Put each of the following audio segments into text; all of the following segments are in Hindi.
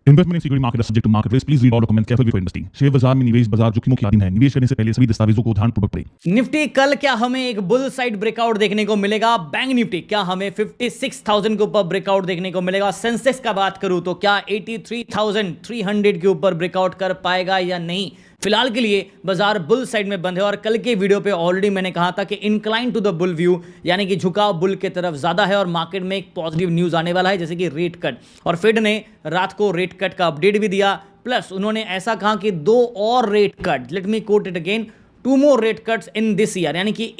Investment in security market subject to market risk, please read all documents carefully before investing. Share बाजार में निवेश बाजार जोखिमों के अधीन है। निवेश करने से पहले सभी दस्तावेजों को ध्यानपूर्वक पढ़ें। निफ्टी कल क्या हमें एक बुल साइड ब्रेकआउट देखने को मिलेगा? बैंक निफ्टी क्या हमें 56,000 के ऊपर ब्रेकआउट देखने को मिलेगा? सेंसेक्स का बात करूं तो क्या 83,300 के ऊपर ब्रेकआउट कर पाएगा या नहीं? फिलहाल के लिए बाजार बुल साइड में बंद है और कल के वीडियो पे ऑलरेडी मैंने कहा था कि incline to the bull view, यानी कि झुकाव बुल के तरफ ज्यादा है और मार्केट में एक पॉजिटिव न्यूज आने वाला है, जैसे कि रेट कट। और फेड ने रात को रेट कट का अपडेट भी दिया, प्लस उन्होंने ऐसा कहा कि 2 और rate cut, let me quote it again, 2 more rate cuts in this year, यानी कि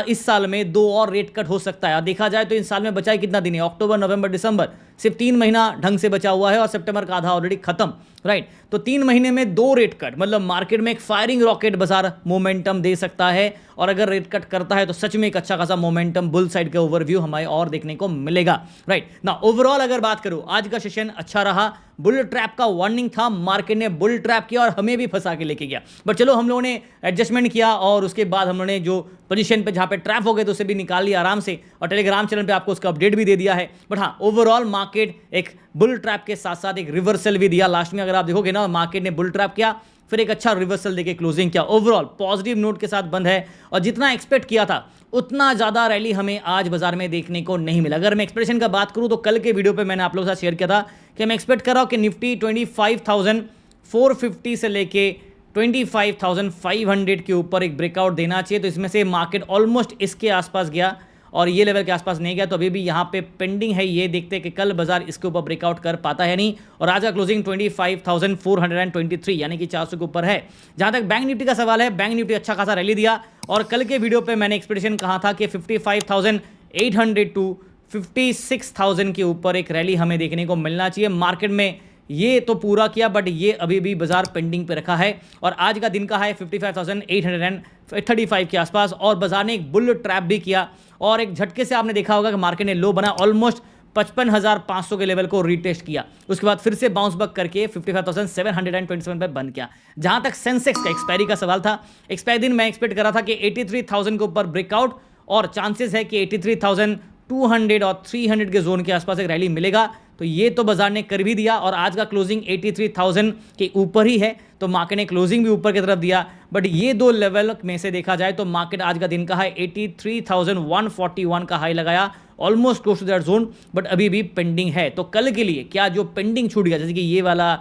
इस साल में 2 और रेट कट हो सकता है। देखा जाए तो इस साल में बचा है कितना दिन है? अक्टूबर, नवंबर, दिसंबर, सिर्फ 3 महीना ढंग से बचा हुआ है और सितंबर का आधा ऑलरेडी खत्म, राइट। तो 3 महीने में 2 रेट कट, मतलब मार्केट में एक फायरिंग रॉकेट बाजार मोमेंटम दे सकता है। और अगर रेट कट करता है तो सच में एक अच्छा खासा मोमेंटम बुल साइड का ओवरव्यू हमें और देखने को मिलेगा, राइट ना। ओवरऑल अगर बात करूं, आज का सेशन अच्छा रहा। बुल ट्रैप का वार्निंग था, मार्केट ने बुल ट्रैप किया और हमें भी फंसा के लेके गया, बट चलो हम लोगों ने एडजस्टमेंट किया और उसके बाद हम लोगों ने जो पोजीशन पे जहां पे ट्रैप हो गए तो उसे भी निकाल लिया आराम से, और टेलीग्राम चैनल पे आपको उसका अपडेट भी दे दिया है। बट हाँ, ओवरऑल मार्केट एक बुल ट्रैप के साथ साथ एक रिवर्सल भी दिया लास्ट में। अगर आप देखोगे ना, मार्केट ने बुल ट्रैप किया, फिर एक अच्छा रिवर्सल देके क्लोजिंग किया। ओवरऑल पॉजिटिव नोट के साथ बंद है और जितना एक्सपेक्ट किया था उतना ज्यादा रैली हमें आज बाजार में देखने को नहीं मिला। अगर मैं एक्सपेक्टेशन का बात करूं तो कल के वीडियो पे मैंने आप लोगों के साथ शेयर किया था कि मैं एक्सपेक्ट कर रहा हूं कि निफ्टी 25,450 से लेके 25,500 के ऊपर एक ब्रेकआउट देना चाहिए। तो इसमें से मार्केट ऑलमोस्ट इसके आसपास गया और ये लेवल के आसपास नहीं गया, तो अभी भी यहाँ पे पेंडिंग है। ये देखते हैं कि कल बाजार इसके ऊपर ब्रेकआउट कर पाता है नहीं। और आज का क्लोजिंग 25,423 यानी कि 400 के ऊपर है। जहाँ तक बैंक निफ्टी का सवाल है, बैंक निफ्टी अच्छा खासा रैली दिया और कल के वीडियो पे मैंने एक्सपेक्टेशन कहा था कि 55,800 टू 56,000 के ऊपर एक रैली हमें देखने को मिलना चाहिए। मार्केट में ये तो पूरा किया, बट ये अभी भी बाजार पेंडिंग पे रखा है और आज का दिन का है 55,835 के आसपास। और बाजार ने एक बुल ट्रैप भी किया और एक झटके से आपने देखा होगा कि मार्केट ने लो बना, ऑलमोस्ट 55,500 के लेवल को रीटेस्ट किया, उसके बाद फिर से बाउंस बैक करके 55,727 पे बंद किया। जहां तक सेंसेक्स का एक्सपायरी का सवाल था, एक्सपायरी दिन मैं एक्सपेक्ट कर रहा था कि 83,000 के ऊपर ब्रेकआउट और चांसेस है कि 83,200 और 300 के जोन के आसपास एक रैली मिलेगा। तो ये तो बाजार ने कर भी दिया और आज का क्लोजिंग 83,000 के ऊपर ही है, तो मार्केट ने क्लोजिंग भी ऊपर की तरफ दिया। बट ये 2 लेवल में से देखा जाए तो मार्केट आज का दिन का है 83,141 का हाई लगाया, almost close to that zone, but अभी भी पेंडिंग है। तो कल के लिए क्या जो पेंडिंग छूट गया, जैसे कि ये वाला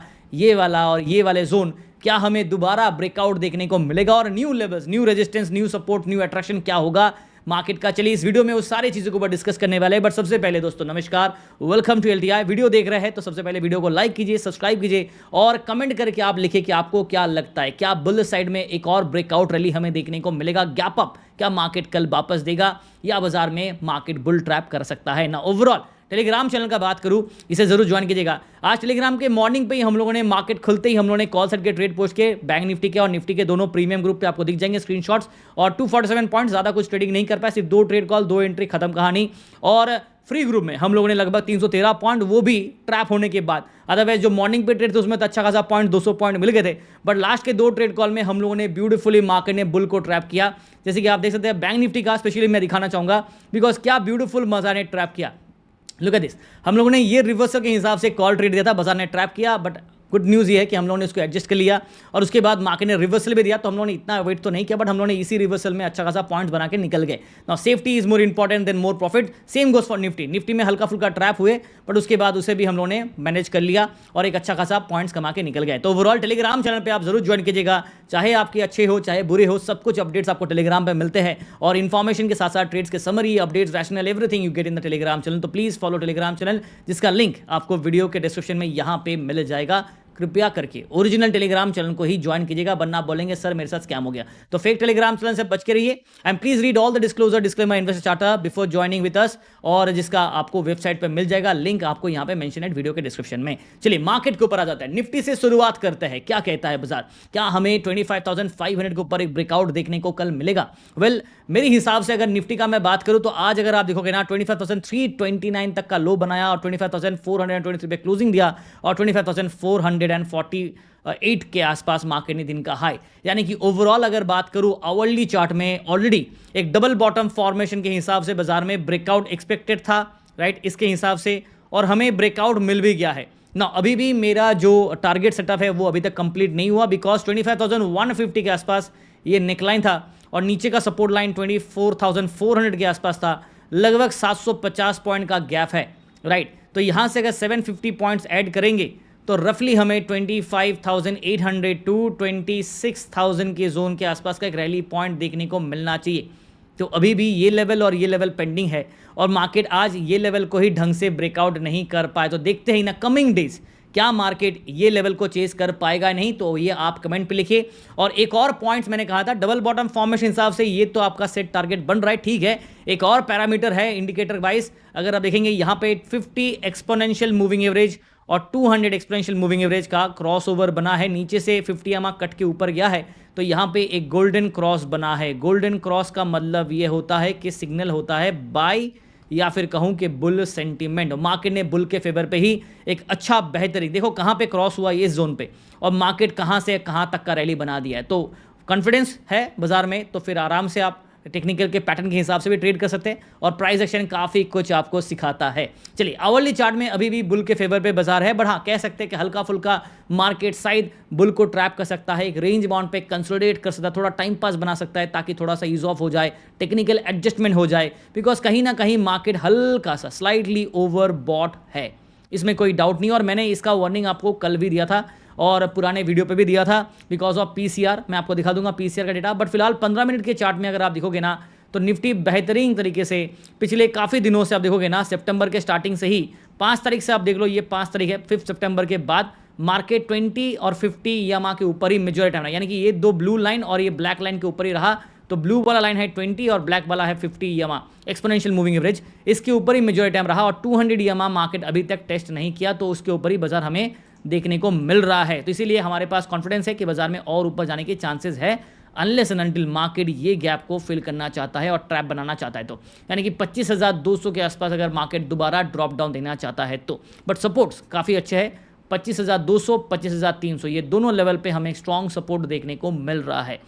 और ये वाले जोन, क्या हमें दोबारा ब्रेकआउट देखने को मिलेगा और new levels, new resistance, new support, new attraction क्या होगा मार्केट का? चलिए इस वीडियो में उस सारी चीजों के ऊपर डिस्कस करने वाले हैं। बट सबसे पहले दोस्तों नमस्कार, वेलकम टू एलटीआई। वीडियो देख रहे हैं तो सबसे पहले वीडियो को लाइक कीजिए, सब्सक्राइब कीजिए और कमेंट करके आप लिखिए कि आपको क्या लगता है, क्या बुल साइड में एक और ब्रेकआउट रैली हमें देखने को मिलेगा? गैप अप क्या मार्केट कल वापस देगा या बाजार में मार्केट बुल ट्रैप कर सकता है ना? ओवरऑल टेलीग्राम चैनल का बात करूं, इसे जरूर ज्वाइन कीजिएगा। आज टेलीग्राम के मॉर्निंग पे ही हम लोगों ने, मार्केट खुलते ही हम लोगों ने कॉल सेट के ट्रेड पोस्ट के बैंक निफ्टी के और निफ्टी के दोनों प्रीमियम ग्रुप पे आपको दिख जाएंगे स्क्रीनशॉट्स। और 247 पॉइंट, ज्यादा कुछ ट्रेडिंग नहीं कर पाए, सिर्फ 2 ट्रेड कॉल, 2 एंट्री, खत्म कहानी। और फ्री ग्रुप में हम लोगों ने लगभग 313 पॉइंट, वो भी ट्रैप होने के बाद। अदरवाइज जो मॉर्निंग पे ट्रेड थे उसमें तो अच्छा खासा पॉइंट, 200 पॉइंट मिल गए थे, बट लास्ट के 2 ट्रेड कॉल में हम लोगों ने ब्यूटीफुली मार्केट ने बुल को ट्रैप किया। जैसे कि आप देख सकते हैं बैंक निफ्टी का स्पेशली मैं दिखाना चाहूंगा, बिकॉज क्या ब्यूटीफुल बाजार ने ट्रैप किया। लुक एट दिस, हम लोगों ने ये रिवर्सल के हिसाब से कॉल ट्रेड दिया था, बाजार ने ट्रैप किया, बट गुड न्यूज़ ये है कि हम लोगों ने इसको एडजस्ट कर लिया और उसके बाद मार्केट ने रिवर्सल भी दिया। तो हम लोगों ने इतना वेट तो नहीं किया, बट हम लोगों ने इसी रिवर्सल में अच्छा खासा पॉइंट्स बना के निकल गए। Now safety is more important than more profit. Same goes for Nifty. Nifty में हल्का फुल्का ट्रैप हुए, बट उसके बाद उसे भी हम लोगों ने मैनेज कर लिया और एक अच्छा खासा पॉइंट्स कमा के निकल गए। तो ओवरऑल टेलीग्राम चैनल पर आप जरूर ज्वाइन कीजिएगा, चाहे आपके अच्छे हो चाहे बुरे हो, सब कुछ अपडेट्स आपको टेलीग्राम पर मिलते हैं और इन्फॉर्मेशन के साथ साथ ट्रेड्स के summary, updates, rational, everything you get in the Telegram channel. तो प्लीज फॉलो टेलीग्राम चैनल, जिसका लिंक आपको वीडियो के डिस्क्रिप्शन में यहाँ पे मिल जाएगा। कृपया करके ओरिजिनल टेलीग्राम चैनल को ही ज्वाइन कीजिएगा, वरना आप बोलेंगे सर मेरे साथ स्कैम हो गया। तो फेक टेलीग्राम चैनल से बच के रहिए and please read all the disclosure, disclaimer, investor charter before joining with us, और जिसका आपको वेबसाइट पे मिल जाएगा, लिंक आपको यहाँ पे मेंशन है वीडियो के डिस्क्रिप्शन में। चलिए मार्केट के ऊपर आ जाता है, निफ्टी से शुरुआत करते हैं। क्या कहता है बाजार, क्या हमें 25,500 के ऊपर एक ब्रेकआउट देखने को कल मिलेगा? वेल मेरे हिसाब से अगर निफ्टी का मैं बात करूं तो आज अगर आप देखोगे ना, 25,329 तक का लो बनाया और 25,423 पे क्लोजिंग दिया और 25,448 के आसपास मार्केट ने दिन का हाई। यानी कि ओवरऑल अगर बात करूं आवरली चार्ट में ऑलरेडी एक डबल बॉटम फॉर्मेशन के हिसाब से बाजार में ब्रेकआउट एक्सपेक्टेड था, राइट, इसके हिसाब से, और हमें ब्रेकआउट मिल भी गया है। ना अभी भी मेरा जो टारगेट सेटअप है वो अभी तक कंप्लीट नहीं हुआ, बिकॉज 25,150 के आसपास ये नेकलाइन था और नीचे का सपोर्ट लाइन 24,400 के आसपास था। लगभग 750 पॉइंट का गैप है, राइट। तो यहाँ से अगर 750 पॉइंट्स ऐड करेंगे तो रफली हमें 25,800 टू 26,000 के जोन के आसपास का एक रैली पॉइंट देखने को मिलना चाहिए। तो अभी भी ये लेवल और ये लेवल पेंडिंग है और मार्केट आज ये लेवल को ही ढंग से ब्रेकआउट नहीं कर पाए। तो देखते हैं ना कमिंग डेज क्या मार्केट ये लेवल को चेस कर पाएगा नहीं, तो ये आप कमेंट पे लिखिए। और एक और पॉइंट्स मैंने कहा था, डबल बॉटम फॉर्मेशन हिसाब से ये तो आपका सेट टारगेट बन रहा है, ठीक है। एक और पैरामीटर है इंडिकेटर वाइज, अगर आप देखेंगे यहाँ पे 50 एक्सपोनेंशियल मूविंग एवरेज और 200 एक्सपोनेंशियल मूविंग एवरेज का क्रॉसओवर बना है, नीचे से 50 EMA कट के ऊपर गया है, तो यहाँ पे एक गोल्डन क्रॉस बना है। गोल्डन क्रॉस का मतलब ये होता है कि सिग्नल होता है बाय या फिर कहूँ कि बुल सेंटीमेंट। मार्केट ने बुल के फेवर पे ही एक अच्छा बेहतरीन, देखो कहाँ पे क्रॉस हुआ इस जोन पे और मार्केट कहाँ से कहाँ तक का रैली बना दिया है। तो कॉन्फिडेंस है बाजार में, तो फिर आराम से आप टेक्निकल के पैटर्न के हिसाब से भी ट्रेड कर सकते हैं और प्राइस एक्शन काफ़ी कुछ आपको सिखाता है। चलिए आवरली चार्ट में अभी भी बुल के फेवर पे बाजार है, बट हाँ कह सकते हैं कि हल्का फुल्का मार्केट साइड बुल को ट्रैप कर सकता है, एक रेंज बाउंड पे कंसोलिडेट कर सकता है, थोड़ा टाइम पास बना सकता है ताकि थोड़ा सा ईज ऑफ हो जाए, टेक्निकल एडजस्टमेंट हो जाए, बिकॉज कहीं ना कहीं मार्केट हल्का सा स्लाइटली ओवर बॉट है, इसमें कोई डाउट नहीं। और मैंने इसका वार्निंग आपको कल भी दिया था और पुराने वीडियो पे भी दिया था बिकॉज ऑफ पीसीआर। मैं आपको दिखा दूंगा पीसीआर का डेटा, बट फिलहाल 15 मिनट के चार्ट में अगर आप देखोगे ना तो निफ्टी बेहतरीन तरीके से पिछले काफ़ी दिनों से आप देखोगे ना, सितंबर के स्टार्टिंग से ही 5 तारीख से आप देख लो, ये 5 तारीख है, 5 सितंबर के बाद मार्केट 20 और 50 EMA के ऊपर ही मेजॉरिटी टाइम रहा, यानी कि ये दो ब्लू लाइन और ये ब्लैक लाइन के ऊपर ही रहा। तो ब्लू वाला लाइन है 20 और ब्लैक वाला है 50 EMA एक्सपोनेंशियल मूविंग एवरेज, इसके ऊपर ही मेजॉरिटी टाइम रहा और 200 EMA मार्केट अभी तक टेस्ट नहीं किया, तो उसके ऊपर ही बाजार हमें देखने को मिल रहा है। तो इसीलिए हमारे पास कॉन्फिडेंस है कि बाजार में और ऊपर जाने के चांसेस है, अनलेस एंड अनटिल मार्केट ये गैप को फिल करना चाहता है और ट्रैप बनाना चाहता है। तो यानी कि 25,200 के आसपास अगर मार्केट दोबारा ड्रॉप डाउन देना चाहता है तो, बट सपोर्ट्स काफ़ी अच्छे है, 25,200 25,300 ये दोनों लेवल पे हमें स्ट्रॉन्ग सपोर्ट देखने को मिल रहा है।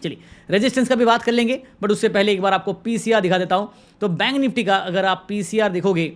चलिए रेजिस्टेंस का भी बात कर लेंगे, बट उससे पहले एक बार आपको पीसीआर दिखा देता हूं। तो बैंक निफ्टी का अगर आप पीसीआर देखोगे,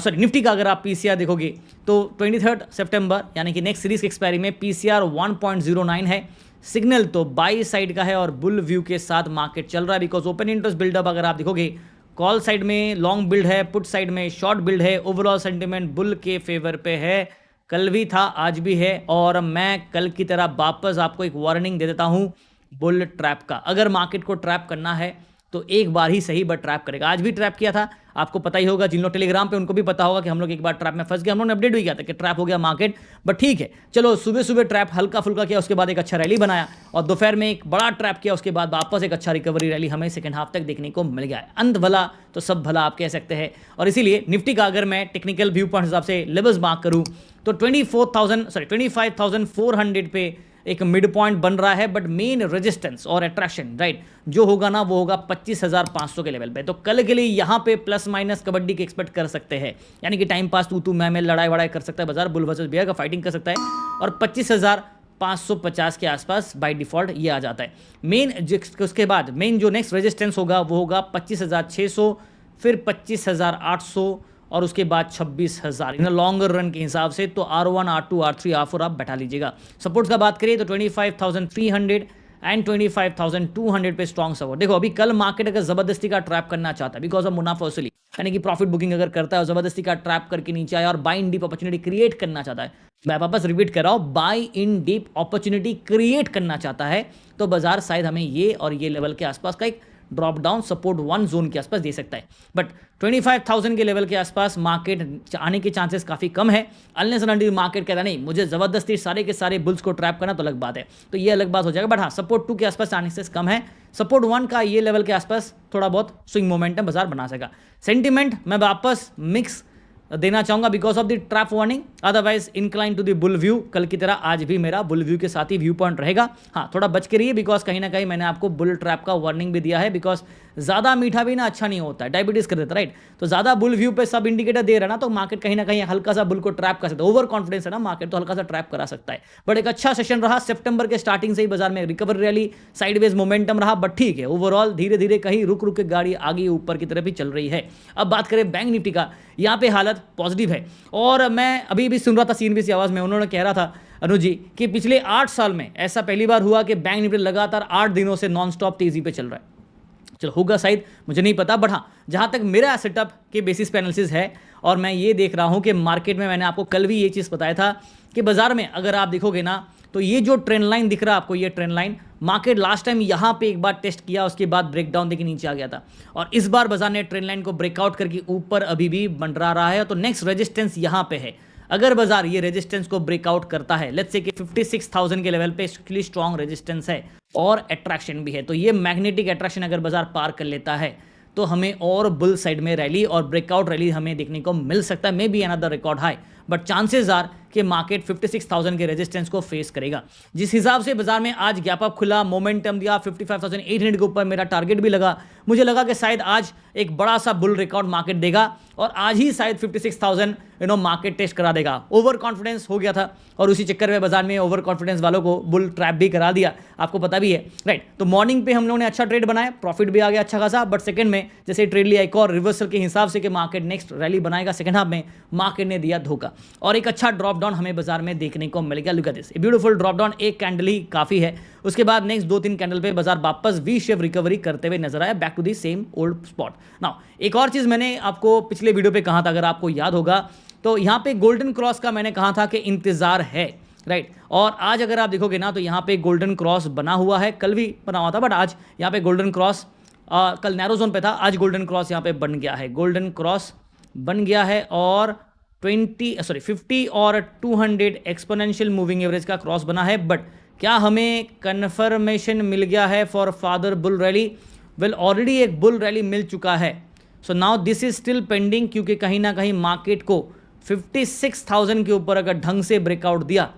निफ्टी का अगर आप पीसीआर देखोगे तो 23 सितंबर यानी कि नेक्स्ट सीरीज के एक्सपायरी में पीसीआर 1.09 है। सिग्नल तो बाई साइड का है और बुल व्यू के साथ मार्केट चल रहा है, बिकॉज ओपन इंटरेस्ट बिल्डअप अगर आप देखोगे कॉल साइड में लॉन्ग बिल्ड है, पुट साइड में शॉर्ट बिल्ड है, ओवरऑल सेंटिमेंट बुल के फेवर पे है, कल भी था आज भी है। और मैं कल की तरह वापस आपको एक वार्निंग दे देता हूं बुल ट्रैप का, अगर मार्केट को ट्रैप करना है तो एक बार ही सही बट ट्रैप करेगा। आज भी ट्रैप किया था, आपको पता ही होगा, जिन लोग टेलीग्राम पे उनको भी पता होगा कि हम लोग एक बार ट्रैप में फंस गए, हम लोगों ने अपडेट भी किया था कि ट्रैप हो गया मार्केट, बट ठीक है चलो सुबह सुबह ट्रैप हल्का फुल्का किया, उसके बाद एक अच्छा रैली बनाया और दोपहर में एक बड़ा ट्रैप किया, उसके बाद वापस एक अच्छा रिकवरी रैली हमें सेकंड हाफ तक देखने को मिल गया है। अंत भला तो सब भला आप कह सकते हैं। और इसीलिए निफ्टी का अगर मैं टेक्निकल व्यू पॉइंट हिसाब से लेवल्स मार्क करूँ तो 25,400 पे एक मिड पॉइंट बन रहा है, बट मेन रेजिस्टेंस और अट्रैक्शन राइट जो होगा ना वो होगा 25,500 के लेवल पे। तो कल के लिए यहाँ पे प्लस माइनस कबड्डी के एक्सपेक्ट कर सकते हैं, यानी कि टाइम पास तू मैं लड़ाई वड़ाई कर सकता है बाजार, बुल वर्सेस बेयर का फाइटिंग कर सकता है और 25,550 के आसपास बाय डिफॉल्ट ये आ जाता है। मेन उसके बाद मेन जो नेक्स्ट रेजिस्टेंस होगा वो होगा 25,600, फिर 25,800 और उसके बाद 26,000 इन लॉन्गर रन के हिसाब से। तो R1 R2 R3 R4 आप बैठा लीजिएगा। सपोर्ट्स का बात करिए तो 25,300 एंड 25,200 पे स्ट्रॉन्ग सपोर्ट। देखो अभी कल मार्केट अगर जबरदस्ती का ट्रैप करना चाहता है बिकॉज ऑफ मुनाफा वसूली, यानी कि प्रॉफिट बुकिंग अगर करता है और जबरदस्ती का ट्रैप करके नीचे आया और buy in dip opportunity create करना चाहता है, मैं वापस रिपीट कर रहा हूं, buy in dip opportunity create करना चाहता है, तो बाजार शायद हमें ये और ये लेवल के आसपास का एक ड्रॉप डाउन सपोर्ट 1 जोन के आसपास दे सकता है। बट 25,000 के लेवल के आसपास मार्केट आने के चांसेस काफ़ी कम है, अनलेस एंड अनटिल मार्केट कहता नहीं मुझे ज़बरदस्ती सारे के सारे बुल्स को ट्रैप करना, तो अलग बात है, तो ये अलग बात हो जाएगा। बट हाँ सपोर्ट 2 के आसपास चांसेस कम है, सपोर्ट 1 का ये लेवल के आसपास थोड़ा बहुत स्विंग मोमेंटम बाजार बना सकेगा। सेंटिमेंट मैं वापस मिक्स देना चाहूंगा because of the trap warning, otherwise incline to the bull view. कल की तरह आज भी मेरा बुल व्यू के साथ ही व्यू पॉइंट रहेगा। हाँ थोड़ा बच के रहिए बिकॉज कहीं ना कहीं मैंने आपको बुल ट्रैप का वार्निंग भी दिया है, बिकॉज ज़्यादा मीठा भी ना अच्छा नहीं होता है, डायबिटीज़ कर देता है, राइट। तो ज़्यादा बुल व्यू पे सब इंडिकेटर दे रहा है ना, तो मार्केट कहीं ना कहीं हल्का सा बुल को ट्रैप कर सकता है। ओवर कॉन्फिडेंस है ना मार्केट, तो हल्का सा ट्रैप करा सकता है। बट एक अच्छा सेशन रहा, सितंबर के स्टार्टिंग से ही बाजार में रिकवर रैली, साइडवेज मोमेंटम रहा, बट ठीक है, ओवरऑल धीरे धीरे कहीं रुक रुक के गाड़ी आगे ऊपर की तरफ ही चल रही है। अब बात करें बैंक निफ्टी का, यहाँ पे हालत पॉजिटिव है। और मैं अभी भी सुन रहा था सीएनबीसी आवाज़ में, उन्होंने कह रहा था अनुज जी कि पिछले 8 साल में ऐसा पहली बार हुआ कि बैंक निफ्टी लगातार 8 दिनों से नॉन स्टॉप तेजी पे चल रहा है। चलो होगा शायद, मुझे नहीं पता, बट हाँ जहाँ तक मेरा सेटअप के बेसिस पे एनालिसिस है और मैं ये देख रहा हूँ कि मार्केट में, मैंने आपको कल भी ये चीज़ बताया था कि बाजार में अगर आप देखोगे ना, तो ये जो ट्रेंड लाइन दिख रहा है आपको, ये trend line market last time यहाँ पे एक बार टेस्ट किया, उसके बाद ब्रेकडाउन देके नीचे आ गया था, और इस बार बाजार ने ट्रेंड लाइन को ब्रेकआउट करके ऊपर अभी भी मंडरा रहा है। तो नेक्स्ट रेजिस्टेंस यहाँ पे है। अगर बाजार ये रेजिस्टेंस को ब्रेकआउट करता है, लेट्स से कि 56,000 के लेवल पे एक्चुअली स्ट्रॉन्ग रेजिस्टेंस है और अट्रैक्शन भी है, तो ये मैग्नेटिक अट्रैक्शन अगर बाजार पार कर लेता है तो हमें और बुल साइड में रैली और ब्रेकआउट रैली हमें देखने को मिल सकता है, maybe another record high, but chances are कि मार्केट 56,000 के रेजिस्टेंस को फेस करेगा। जिस हिसाब से बाजार में आज गैप अप खुला, मोमेंटम दिया, 55,800 के ऊपर मेरा टारगेट भी लगा, मुझे लगा कि शायद आज एक बड़ा सा बुल रिकॉर्ड मार्केट देगा और आज ही शायद 56,000 मार्केट टेस्ट करा देगा। ओवर कॉन्फिडेंस हो गया था और उसी चक्कर में बाजार में ओवर कॉन्फिडेंस वालों को बुल ट्रैप भी करा दिया, आपको पता भी है, राइट। तो मॉर्निंग पे हम लोगों ने अच्छा ट्रेड बनाया, प्रॉफिट भी आ गया अच्छा खासा, बट सेकंड में जैसे ट्रेड लिया एक और रिवर्सल के हिसाब से कि मार्केट नेक्स्ट रैली बनाएगा सेकंड हाफ में, मार्केट ने दिया धोखा और एक अच्छा ड्रॉप डाउन हमें बाजार में देखने को मिल गया। Look at this, beautiful drop down, एक कैंडल ही काफी है। उसके बाद नेक्स्ट 2-3 कैंडल पे बाजार वापस वी शेप रिकवरी करते हुए नजर आया, back to the same old spot. Now एक और चीज मैंने आपको पिछले वीडियो पे कहा था, अगर आपको याद होगा, तो यहाँ पे गोल्डन क्रॉस का मैंने कहा था कि इंतजार है, राइट। और आज अगर आप देखोगे ना, तो यहाँ पे गोल्डन क्रॉस बना हुआ है, कल भी बना हुआ था, बट आज यहाँ पे गोल्डन क्रॉस, कल नैरो जोन पे था, आज गोल्डन क्रॉस यहाँ पे बन गया है, गोल्डन क्रॉस बन गया है और 50 और 200 एक्सपोनेंशियल मूविंग एवरेज का क्रॉस बना है। बट क्या हमें कन्फर्मेशन मिल गया है for father bull rally? Well already एक बुल रैली मिल चुका है, so now this is still pending, क्योंकि कहीं ना कहीं मार्केट को 56,000 के ऊपर अगर ढंग से ब्रेकआउट दिया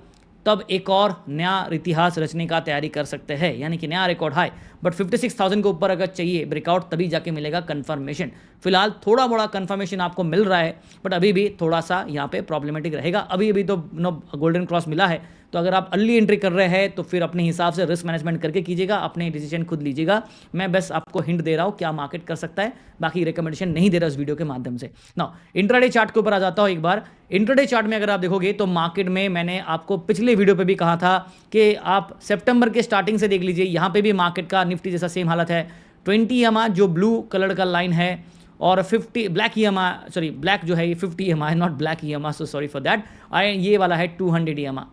तब एक और नया इतिहास रचने का तैयारी कर सकते हैं, यानी कि नया रिकॉर्ड हाई। बट 56,000 के ऊपर अगर चाहिए ब्रेकआउट तभी जाके मिलेगा कंफर्मेशन। फिलहाल थोड़ा मोड़ा कंफर्मेशन आपको मिल रहा है, बट अभी भी थोड़ा सा यहाँ पे प्रॉब्लमेटिक रहेगा। अभी तो गोल्डन क्रॉस मिला है, तो अगर आप अर्ली एंट्री कर रहे हैं तो फिर अपने हिसाब से रिस्क मैनेजमेंट करके कीजिएगा, अपने डिसीजन खुद लीजिएगा। मैं बस आपको हिंट दे रहा हूँ क्या मार्केट कर सकता है, बाकी रिकमेंडेशन नहीं दे रहा इस वीडियो के माध्यम से। नाउ इंट्राडे चार्ट के ऊपर आ जाता हूँ एक बार। इंट्राडे चार्ट में अगर आप देखोगे तो मार्केट में मैंने आपको पिछले वीडियो पे भी कहा था कि आप सितंबर के स्टार्टिंग से देख लीजिए, यहाँ पे भी मार्केट का निफ्टी जैसा सेम हालत है। 20 EMA जो ब्लू कलर का लाइन है और 50 ब्लैक EMA, सॉरी ब्लैक जो है ये 50 EMA है, not black EMA, so sorry for that. ये वाला है 200 EMA,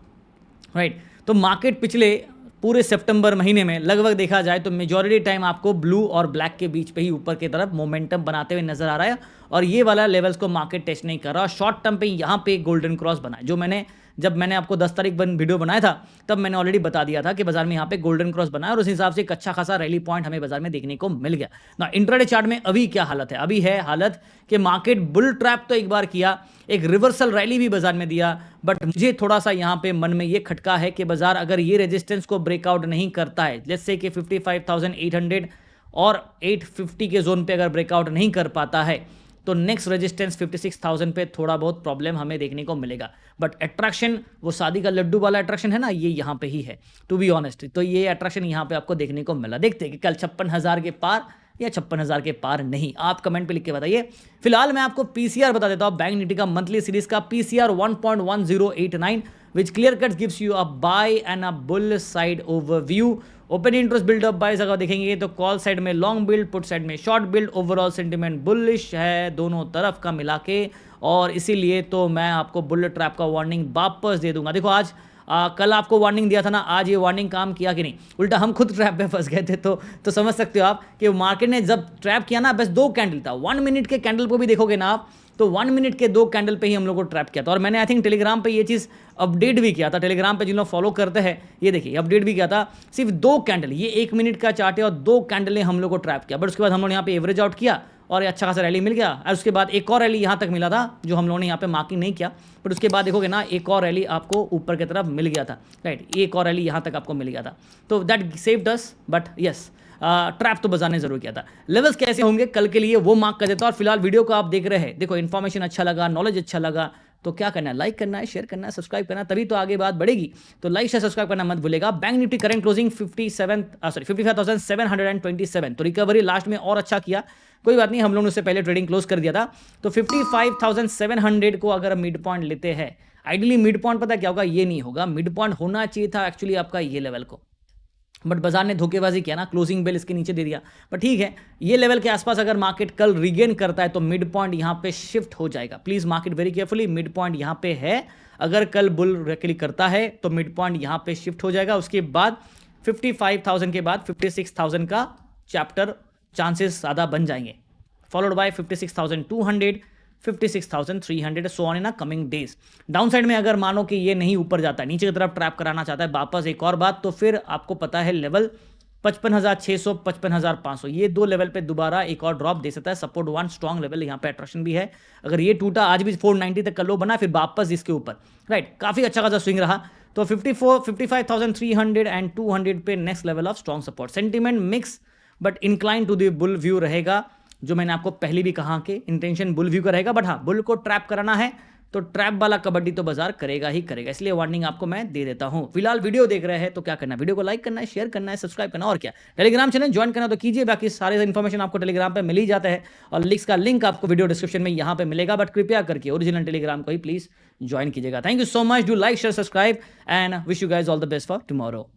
राइट। तो मार्केट पिछले पूरे सितंबर महीने में लगभग देखा जाए तो मेजॉरिटी टाइम आपको ब्लू और ब्लैक के बीच पे ही ऊपर की तरफ मोमेंटम बनाते हुए नजर आ रहा है, और ये वाला लेवल्स को मार्केट टेस्ट नहीं कर रहा। शॉर्ट टर्म पे यहाँ पे गोल्डन क्रॉस बना है, जो जब मैंने आपको 10 तारीख वीडियो बनाया था तब मैंने ऑलरेडी बता दिया था कि बाजार में यहाँ पे गोल्डन क्रॉस बना है और उस हिसाब से एक अच्छा खासा रैली पॉइंट हमें बाजार में देखने को मिल गया ना। इंट्राडे चार्ट में अभी क्या हालत है? अभी है हालत कि मार्केट बुल ट्रैप तो एक बार किया, एक रिवर्सल रैली भी बाजार में दिया, बट मुझे थोड़ा सा यहाँ पे मन में ये खटका है कि बाजार अगर ये रेजिस्टेंस को ब्रेकआउट नहीं करता है, जैसे कि 55,800 और 850 के जोन पे अगर ब्रेकआउट नहीं कर पाता है, तो नेक्स्ट रेजिस्टेंस 56,000 पे थोड़ा बहुत प्रॉब्लम हमें देखने को मिलेगा। बट अट्रैक्शन वो शादी का लड्डू वाला अट्रैक्शन है ना, ये यहाँ पे ही है, टू बी ऑनेस्ट। तो ये अट्रैक्शन यहाँ पे आपको देखने को मिला। देखते हैं कि कल 56,000 के पार या 56,000 के पार नहीं, आप कमेंट पे लिख के बताइए। फिलहाल मैं आपको पीसीआर बता देता हूँ, बैंक निफ्टी का मंथली सीरीज का PCR 1.1089, which clear cut gives you a buy and a bull side overview. Open interest buildup बाइज अगर देखेंगे तो कॉल साइड में लॉन्ग बिल्ड, पुट साइड में short build, overall sentiment bullish है दोनों तरफ का मिला के, और इसीलिए तो मैं आपको बुल ट्रैप का वार्निंग वापस दे दूंगा। देखो आज कल आपको वार्निंग दिया था ना, आज ये वार्निंग काम किया कि नहीं? उल्टा हम खुद ट्रैप पे फंस गए थे। तो समझ सकते हो आप कि मार्केट ने जब ट्रैप किया ना, बस 2 कैंडल था, 1 मिनट के कैंडल को भी देखोगे ना आप, तो 1 मिनट के 2 कैंडल पे ही हम लोग को ट्रैप किया था। और मैंने आई थिंक टेलीग्राम पे ये चीज़ अपडेट भी किया था, टेलीग्राम पे जिन लोग फॉलो करते हैं ये देखिए अपडेट भी किया था। सिर्फ 2 कैंडल, ये 1 मिनट का चार्ट है और 2 कैंडल ने हम लोग को ट्रैप किया, बट उसके बाद हम लोग यहाँ पे एवरेज आउट किया और अच्छा खासा रैली मिल गया। और उसके बाद एक और रैली यहाँ तक मिला था जो हम लोगों ने यहाँ पे मार्किंग नहीं किया, बट उसके बाद देखोगे ना एक और रैली आपको ऊपर की तरफ मिल गया था, राइट। एक और रैली यहाँ तक आपको मिल गया था, तो that saved us. But yes, trap तो बाजार ने जरूर किया था। लेवल्स कैसे होंगे कल के लिए वो मार्क कर देता हूं। और फिलहाल वीडियो को आप देख रहे हैं, देखो इन्फॉर्मेशन अच्छा लगा, नॉलेज अच्छा लगा, तो क्या करना है, लाइक करना है, शेयर करना है, सब्सक्राइब करना है, तभी तो आगे बात बढ़ेगी। तो लाइक शेयर सब्सक्राइब करना मत भूलेगा। बैंक निफ्टी करंट क्लोजिंग 55,727, तो रिकवरी लास्ट में और अच्छा किया, कोई बात नहीं, हम लोगों ने उससे पहले ट्रेडिंग क्लोज कर दिया था। तो 55,700 को अगर मिड पॉइंट लेते हैं, आइडियली मिड पॉइंट पता क्या होगा, ये नहीं होगा, मिड पॉइंट होना चाहिए था एक्चुअली आपका ये लेवल को, बट बाजार ने धोखेबाजी किया ना, क्लोजिंग बेल इसके नीचे दे दिया। पर ठीक है, ये लेवल के आसपास अगर मार्केट कल रिगेन करता है तो मिड पॉइंट यहां पे शिफ्ट हो जाएगा। Please market very carefully, mid point यहां पे है, अगर कल बुल रेकली करता है तो मिड पॉइंट यहां पे शिफ्ट हो जाएगा। उसके बाद 55,000 के बाद 56,000 का चैप्टर चांसेस ज्यादा बन जाएंगे, followed by 56,200, 56,300 so on in coming days. Down side में अगर मानो कि ये नहीं ऊपर जाता है, नीचे की तरफ ट्रैप कराना चाहता है वापस एक और बात, तो फिर आपको पता है लेवल 55,600, 55,500, ये दो लेवल पे दोबारा एक और ड्रॉप दे सकता है। सपोर्ट वन स्ट्रॉन्ग लेवल, यहाँ पे अट्रैक्शन भी है। अगर ये टूटा, आज भी 490 तक का लो बना, फिर वापस इसके ऊपर, राइट, काफी अच्छा खासा स्विंग रहा। तो 55,300 एंड 200 पे next level of strong support. Sentiment mix but incline to the bull view रहेगा, जो मैंने आपको पहले भी कहा कि इंटेंशन बुल व्यू का रहेगा, बट हाँ, बुल को ट्रैप कराना है तो ट्रैप वाला कबड्डी तो बाजार करेगा ही करेगा, इसलिए वार्निंग आपको मैं दे देता हूं। फिलहाल वीडियो देख रहे हैं तो क्या करना है, वीडियो को लाइक करना है, शेयर करना है, सब्सक्राइब करना, और क्या, टेलीग्राम चैनल ज्वाइन करना तो कीजिए, बाकी सारे इन्फॉर्मेशन आपको टेलीग्राम पे मिल ही जाता है, और लिंक्स का लिंक आपको वीडियो डिस्क्रिप्शन में यहाँ पे मिलेगा, बट कृपया करके ओरिजिनल टेलीग्राम को ही प्लीज ज्वाइन कीजिएगा। Thank you so much, do like share subscribe and wish you guys all the best for tomorrow.